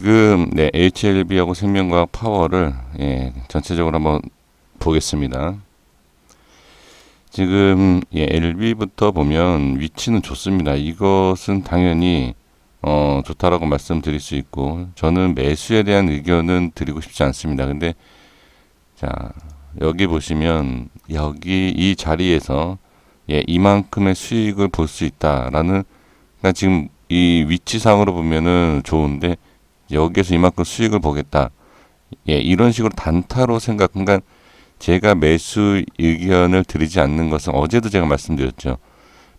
지금 네, HLB하고 생명과학 파워를 전체적으로 한번 보겠습니다. 지금 LB부터 보면 위치는 좋습니다. 이것은 당연히 좋다라고 말씀드릴 수 있고, 저는 매수에 대한 의견은 드리고 싶지 않습니다. 근데 자, 여기 보시면 여기 이 자리에서 이만큼의 수익을 볼 수 있다라는, 그러니까 지금 이 위치상으로 보면은 좋은데 여기에서 이만큼 수익을 보겠다. 이런 식으로 단타로 생각, 그러니까 제가 매수 의견을 드리지 않는 것은, 어제도 제가 말씀드렸죠.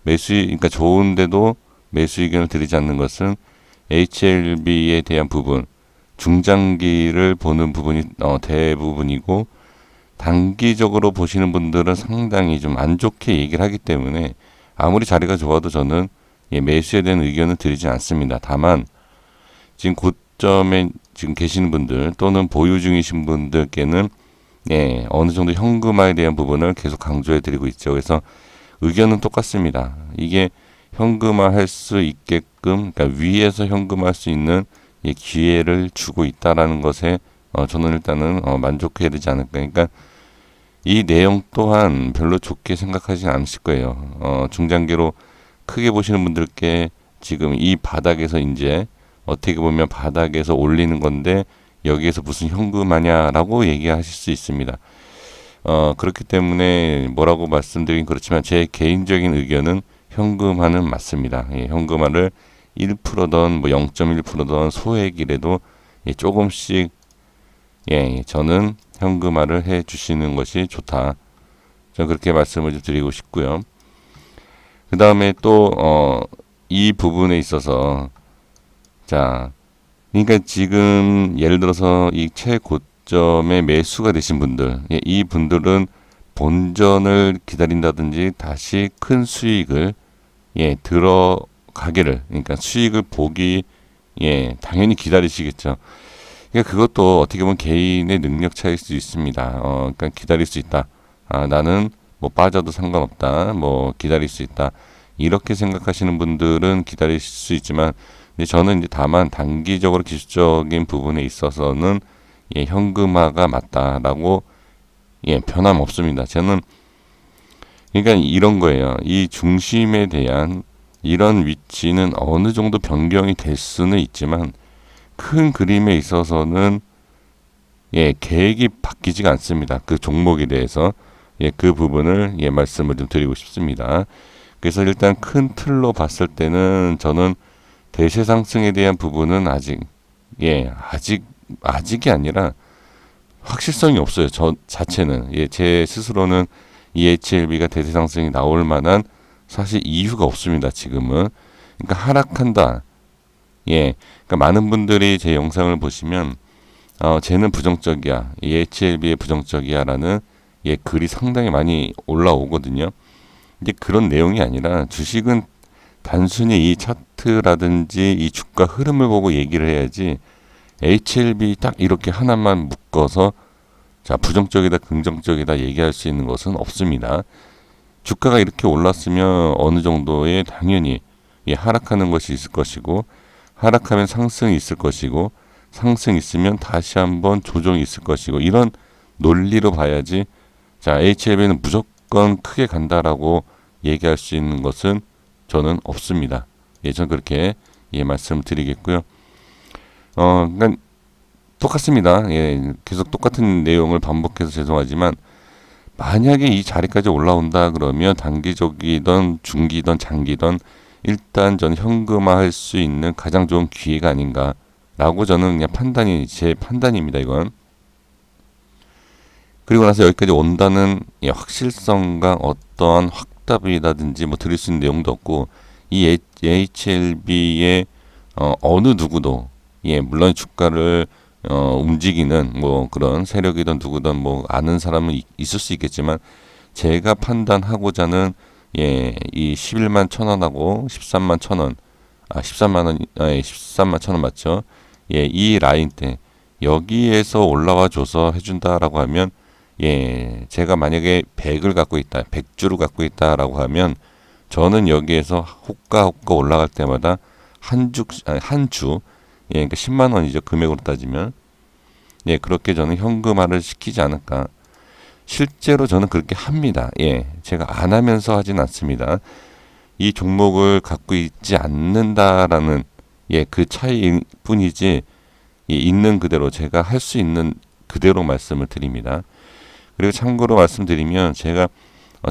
그러니까 좋은데도 매수 의견을 드리지 않는 것은 HLB에 대한 부분, 중장기를 보는 부분이 대부분이고, 단기적으로 보시는 분들은 상당히 좀 안 좋게 얘기를 하기 때문에 아무리 자리가 좋아도 저는 매수에 대한 의견을 드리지 않습니다. 다만 지금 고점에 지금 계시는 분들 또는 보유 중이신 분들께는 어느 정도 현금화에 대한 부분을 계속 강조해 드리고 있죠. 그래서 의견은 똑같습니다. 이게 현금화 할 수 있게끔, 그러니까 위에서 현금화 할 수 있는 기회를 주고 있다라는 것에 저는 일단은 만족해야 되지 않을까. 그러니까 이 내용 또한 별로 좋게 생각하지 않으실 거예요. 중장기로 크게 보시는 분들께 지금 이 바닥에서 이제 어떻게 보면 바닥에서 올리는 건데 여기에서 무슨 현금하냐라고 얘기하실 수 있습니다. 그렇기 때문에 뭐라고 말씀드리긴 그렇지만 제 개인적인 의견은 현금화는 맞습니다. 현금화를 1%든 뭐 0.1%든 소액이라도 조금씩 저는 현금화를 해 주시는 것이 좋다. 저는 그렇게 말씀을 좀 드리고 싶고요. 그 다음에 또 이 부분에 있어서 자, 그러니까 지금 예를 들어서 이 최고점에 매수가 되신 분들, 이 분들은 본전을 기다린다든지 다시 큰 수익을 들어가기를, 그러니까 수익을 보기 당연히 기다리시겠죠. 그러니까 그것도 어떻게 보면 개인의 능력 차이일 수 있습니다. 그러니까 기다릴 수 있다. 나는 뭐 빠져도 상관없다. 뭐 기다릴 수 있다. 이렇게 생각하시는 분들은 기다릴 수 있지만, 근데 저는 이제 다만 단기적으로 기술적인 부분에 있어서는 현금화가 맞다라고 변함없습니다. 저는 그러니까 이런 거예요. 이 중심에 대한 이런 위치는 어느 정도 변경이 될 수는 있지만 큰 그림에 있어서는 계획이 바뀌지가 않습니다. 그 종목에 대해서 그 부분을 말씀을 좀 드리고 싶습니다. 그래서 일단 큰 틀로 봤을 때는 저는 대세 상승에 대한 부분은 아직이 아니라 확실성이 없어요. 저 자체는 제 스스로는 EHLB가 대세 상승이 나올 만한 사실 이유가 없습니다. 지금은. 그러니까 하락한다. 그러니까 많은 분들이 제 영상을 보시면 쟤는 부정적이야, EHLB에 부정적이야라는 글이 상당히 많이 올라오거든요. 이제 그런 내용이 아니라 주식은 단순히 이 차트라든지 이 주가 흐름을 보고 얘기를 해야지, HLB 딱 이렇게 하나만 묶어서 자 부정적이다 긍정적이다 얘기할 수 있는 것은 없습니다. 주가가 이렇게 올랐으면 어느 정도의 당연히 하락하는 것이 있을 것이고, 하락하면 상승이 있을 것이고, 상승 있으면 다시 한번 조정이 있을 것이고, 이런 논리로 봐야지 자 HLB는 무조건 크게 간다라고 얘기할 수 있는 것은 저는 없습니다. 저는 그렇게 말씀드리겠고요. 그러니까 똑같습니다. 계속 똑같은 내용을 반복해서 죄송하지만, 만약에 이 자리까지 올라온다 그러면 단기적이든 중기든 장기든 일단 저는 현금화할 수 있는 가장 좋은 기회가 아닌가라고 저는 그냥 제 판단입니다. 이건. 그리고 나서 여기까지 온다는 확실성과 어떠한 확답이라든지 뭐 드릴 수 있는 내용도 없고, 이 HLB의 어느 누구도 물론 주가를 움직이는 뭐 그런 세력이든 누구든 뭐 아는 사람은 있을 수 있겠지만, 제가 판단하고자는 이 11만 1,000원하고 13만 1,000원, 13만 원, 13만 1,000원 맞죠? 이 라인 때 여기에서 올라와 줘서 해준다라고 하면, 제가 만약에 100을 갖고 있다, 100주를 갖고 있다라고 하면, 저는 여기에서 호가 올라갈 때마다 한 주 예, 그러니까 10만 원이죠. 금액으로 따지면. 예, 그렇게 저는 현금화를 시키지 않을까. 실제로 저는 그렇게 합니다. 예, 제가 안 하면서 하진 않습니다. 이 종목을 갖고 있지 않는다라는 예, 그 차이일 뿐이지 예, 있는 그대로 제가 할 수 있는 그대로 말씀을 드립니다. 그리고 참고로 말씀드리면 제가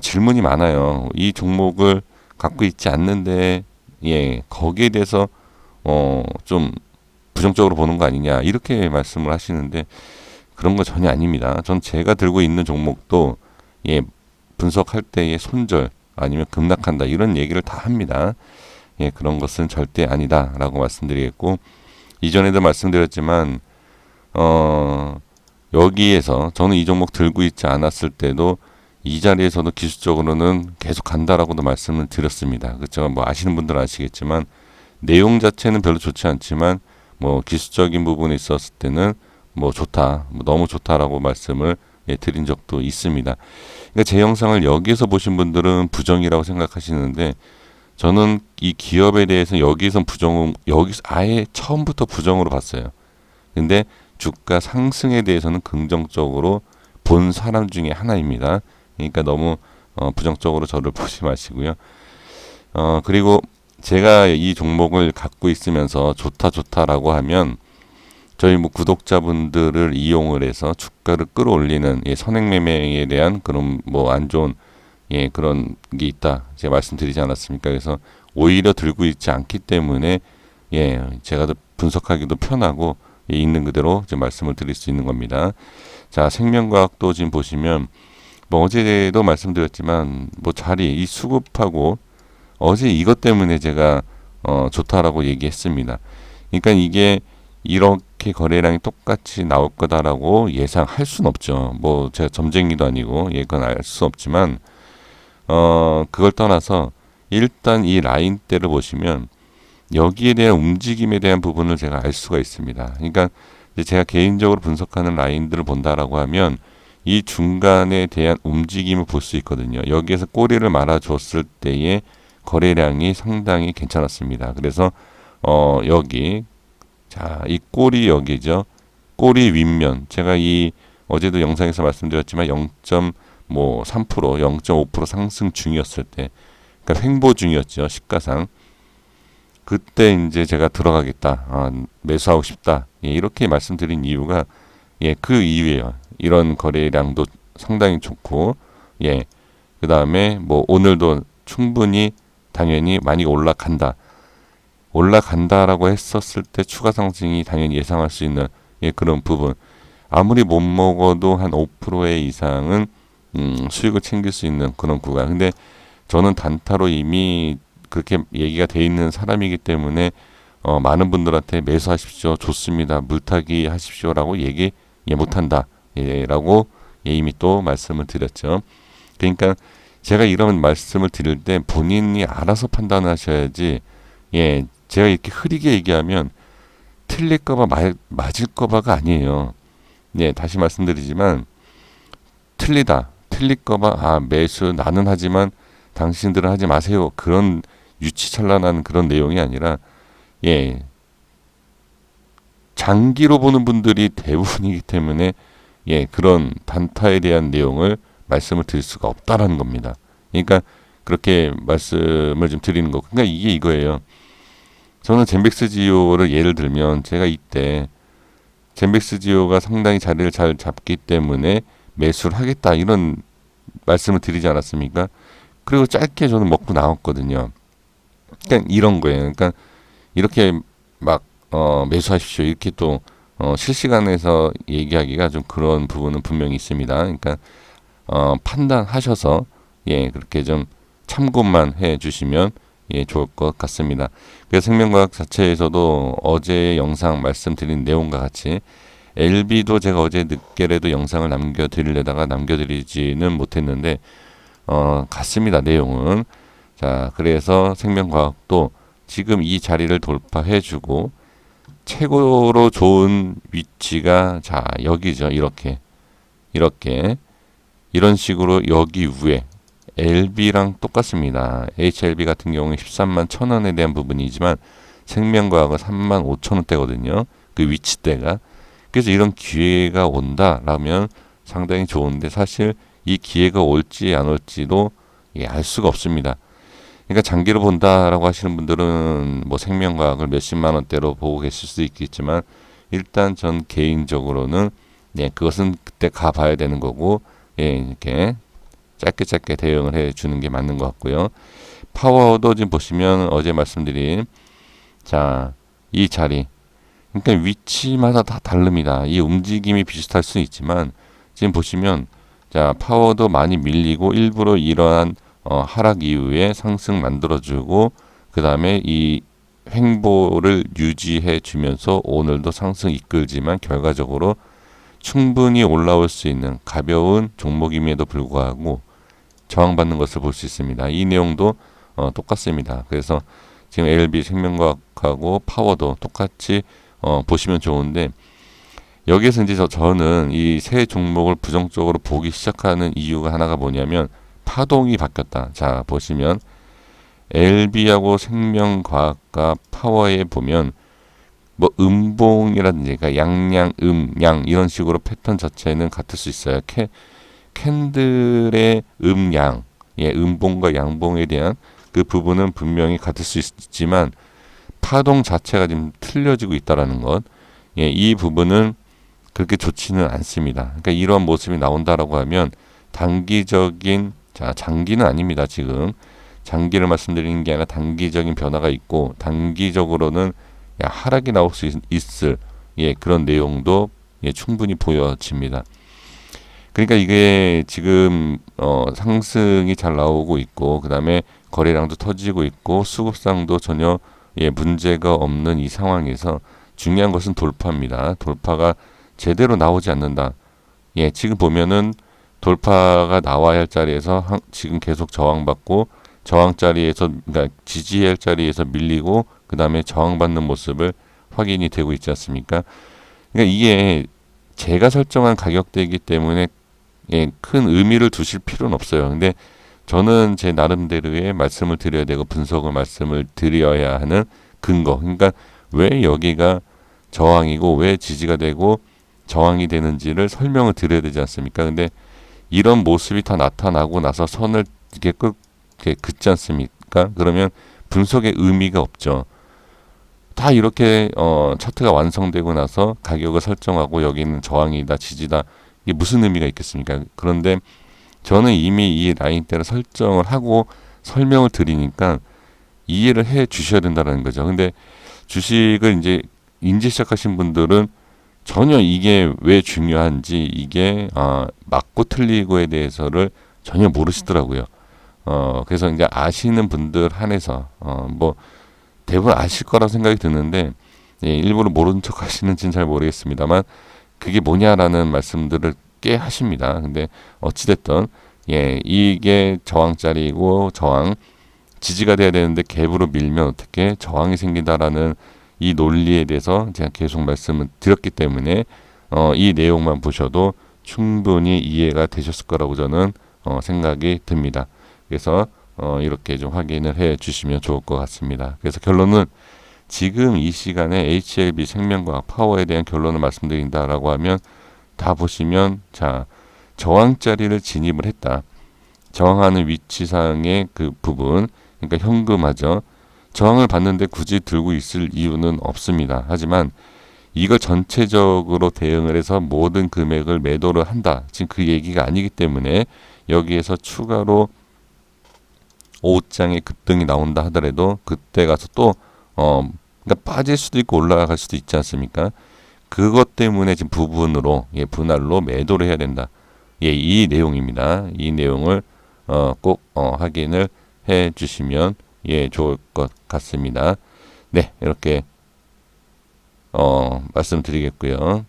질문이 많아요. 이 종목을 갖고 있지 않는데 예, 거기에 대해서 좀 부정적으로 보는 거 아니냐 이렇게 말씀을 하시는데 그런 거 전혀 아닙니다. 전 제가 들고 있는 종목도 예, 분석할 때의 손절 아니면 급락한다 이런 얘기를 다 합니다. 예, 그런 것은 절대 아니다라고 말씀드리겠고 이전에도 말씀드렸지만 여기에서 저는 이 종목 들고 있지 않았을 때도 이 자리에서도 기술적으로는 계속 간다라고도 말씀을 드렸습니다. 그렇죠? 뭐 아시는 분들은 아시겠지만 내용 자체는 별로 좋지 않지만 뭐 기술적인 부분에 있었을 때는 뭐 좋다, 뭐 너무 좋다라고 말씀을 예, 드린 적도 있습니다. 그러니까 제 영상을 여기에서 보신 분들은 부정이라고 생각하시는데 저는 이 기업에 대해서 여기서 여기서 아예 처음부터 부정으로 봤어요. 근데 주가 상승에 대해서는 긍정적으로 본 사람 중에 하나입니다. 그러니까 너무 부정적으로 저를 보지 마시고요. 그리고 제가 이 종목을 갖고 있으면서 좋다라고 하면 저희 뭐 구독자분들을 이용을 해서 주가를 끌어올리는 예, 선행매매에 대한 그런 뭐 안 좋은 예, 그런 게 있다. 제가 말씀드리지 않았습니까? 그래서 오히려 들고 있지 않기 때문에 예, 제가 더 분석하기도 편하고 예, 있는 그대로 이제 말씀을 드릴 수 있는 겁니다. 자, 생명과학도 지금 보시면 뭐 어제도 말씀드렸지만 뭐 자리 이 수급하고 어제 이것 때문에 제가 좋다라고 얘기했습니다. 그러니까 이게 이렇게 거래량이 똑같이 나올 거다라고 예상할 수는 없죠. 뭐 제가 점쟁이도 아니고 예, 그건 알 수 없지만 그걸 떠나서 일단 이 라인대를 보시면 여기에 대한 움직임에 대한 부분을 제가 알 수가 있습니다. 그러니까 이제 제가 개인적으로 분석하는 라인들을 본다라고 하면 이 중간에 대한 움직임을 볼 수 있거든요. 여기에서 꼬리를 말아줬을 때의 거래량이 상당히 괜찮았습니다. 그래서 여기 자, 이 꼬리 여기죠. 꼬리 윗면 제가 이 어제도 영상에서 말씀드렸지만 0.3% 0.5% 상승 중이었을 때 그러니까 횡보 중이었죠. 시가상 그때 이제 제가 들어가겠다. 매수하고 싶다. 예, 이렇게 말씀드린 이유가 예, 그 이유예요. 이런 거래량도 상당히 좋고 예. 그다음에 뭐 오늘도 충분히 당연히 많이 올라간다라고 했었을 때 추가 상승이 당연히 예상할 수 있는 예, 그런 부분. 아무리 못 먹어도 한 5%의 이상은 수익을 챙길 수 있는 그런 구간. 근데 저는 단타로 이미 그렇게 얘기가 돼 있는 사람이기 때문에 많은 분들한테 매수하십시오. 좋습니다. 물타기 하십시오라고 얘기 예, 못한다. 예, 라고 예, 이미 또 말씀을 드렸죠. 그러니까 제가 이런 말씀을 드릴 때 본인이 알아서 판단하셔야지 예, 제가 이렇게 흐리게 얘기하면 틀릴까봐 맞을까봐가 아니에요. 예, 다시 말씀드리지만 틀릴까봐 매수 나는 하지만 당신들은 하지 마세요. 그런 유치찬란한 그런 내용이 아니라 예, 장기로 보는 분들이 대부분이기 때문에 예, 그런 단타에 대한 내용을 말씀을 드릴 수가 없다라는 겁니다. 그러니까 그렇게 말씀을 좀 드리는 거. 그러니까 이게 이거예요. 저는 젠백스지오를 예를 들면 제가 이때 젠백스지오가 상당히 자리를 잘 잡기 때문에 매수를 하겠다 이런 말씀을 드리지 않았습니까? 그리고 짧게 저는 먹고 나왔거든요. 그러니까 이런 거예요. 그러니까 이렇게 막 매수하십시오 이렇게 또 실시간에서 얘기하기가 좀 그런 부분은 분명히 있습니다. 그러니까 판단하셔서 예 그렇게 좀 참고만 해주시면 예 좋을 것 같습니다. 그래서 생명과학 자체에서도 어제 영상 말씀드린 내용과 같이 LB도 제가 어제 늦게라도 영상을 남겨드리려다가 남겨드리지는 못했는데 같습니다. 내용은 자 그래서 생명과학도 지금 이 자리를 돌파해주고 최고로 좋은 위치가 자 여기죠. 이렇게 이런 식으로 여기 위에 LB랑 똑같습니다. HLB 같은 경우는 13만 1,000원에 대한 부분이지만 생명과학은 35,000원대거든요. 그 위치대가. 그래서 이런 기회가 온다라면 상당히 좋은데 사실 이 기회가 올지 안 올지도 알 수가 없습니다. 그러니까 장기로 본다라고 하시는 분들은 뭐 생명과학을 몇십만 원대로 보고 계실 수 있겠지만 일단 전 개인적으로는 그것은 그때 가봐야 되는 거고 이렇게 짧게 대응을 해주는 게 맞는 것 같고요. 파워도 지금 보시면 어제 말씀드린 이 자리 그러니까 위치마다 다 다릅니다. 이 움직임이 비슷할 수 있지만 지금 보시면 파워도 많이 밀리고 일부러 이러한 하락 이후에 상승 만들어주고 그 다음에 이 횡보를 유지해 주면서 오늘도 상승 이끌지만 결과적으로 충분히 올라올 수 있는 가벼운 종목임에도 불구하고 저항받는 것을 볼 수 있습니다. 이 내용도 똑같습니다. 그래서 지금 LB 생명과학하고 파워도 똑같이 보시면 좋은데 여기에서 이제 저는 이 세 종목을 부정적으로 보기 시작하는 이유가 하나가 뭐냐면 파동이 바뀌었다. 자 보시면 LB하고 생명과학과 파워에 보면 뭐 음봉이라든지 그러니까 양양 음양 이런 식으로 패턴 자체는 같을 수 있어요. 캔들의 음양 음봉과 양봉에 대한 그 부분은 분명히 같을 수 있지만 파동 자체가 지금 틀려지고 있다라는 것 이 부분은 그렇게 좋지는 않습니다. 그러니까 이러한 모습이 나온다라고 하면 단기적인 장기는 아닙니다. 지금 장기를 말씀드리는 게 아니라 단기적인 변화가 있고 단기적으로는 하락이 나올 수 있을 그런 내용도 충분히 보여집니다. 그러니까 이게 지금 상승이 잘 나오고 있고 그 다음에 거래량도 터지고 있고 수급상도 전혀 문제가 없는 이 상황에서 중요한 것은 돌파입니다. 돌파가 제대로 나오지 않는다. 지금 보면은 돌파가 나와야 할 자리에서 지금 계속 저항받고 저항 자리에서 그러니까 지지해야 할 자리에서 밀리고 그 다음에 저항받는 모습을 확인이 되고 있지 않습니까? 그러니까 이게 제가 설정한 가격대이기 때문에 큰 의미를 두실 필요는 없어요. 근데 저는 제 나름대로의 말씀을 드려야 되고 분석을 말씀을 드려야 하는 근거. 그러니까 왜 여기가 저항이고 왜 지지가 되고 저항이 되는지를 설명을 드려야 되지 않습니까? 근데 이런 모습이 다 나타나고 나서 선을 이렇게 긋지 않습니까? 그러면 분석의 의미가 없죠. 다 이렇게 차트가 완성되고 나서 가격을 설정하고 여기는 저항이다 지지다 이게 무슨 의미가 있겠습니까? 그런데 저는 이미 이 라인대를 설정을 하고 설명을 드리니까 이해를 해 주셔야 된다는 거죠. 근데 주식을 이제 시작하신 분들은 전혀 이게 왜 중요한지 이게 맞고 틀리고에 대해서를 전혀 모르시더라고요. 그래서 이제 아시는 분들 한해서 뭐 대부분 아실 거라 생각이 드는데 일부러 모른 척 하시는지는 잘 모르겠습니다만 그게 뭐냐라는 말씀들을 꽤 하십니다. 근데 어찌됐든 이게 저항짜리고 저항 지지가 돼야 되는데 갭으로 밀면 어떻게 저항이 생긴다라는 이 논리에 대해서 제가 계속 말씀을 드렸기 때문에 이 내용만 보셔도 충분히 이해가 되셨을 거라고 저는 생각이 듭니다. 그래서 이렇게 좀 확인을 해 주시면 좋을 것 같습니다. 그래서 결론은 지금 이 시간에 HLB 생명과학 파워에 대한 결론을 말씀드린다라고 하면 다 보시면 저항자리를 진입을 했다. 저항하는 위치상의 그 부분 그러니까 현금화죠. 저항을 받는데 굳이 들고 있을 이유는 없습니다. 하지만 이걸 전체적으로 대응을 해서 모든 금액을 매도를 한다. 지금 그 얘기가 아니기 때문에 여기에서 추가로 5장의 급등이 나온다 하더라도 그때 가서 또 그러니까 빠질 수도 있고 올라갈 수도 있지 않습니까? 그것 때문에 지금 부분으로 분할로 매도를 해야 된다. 이 내용입니다. 이 내용을 꼭 확인을 해 주시면 좋을 것 같습니다. 네, 이렇게 말씀드리겠고요.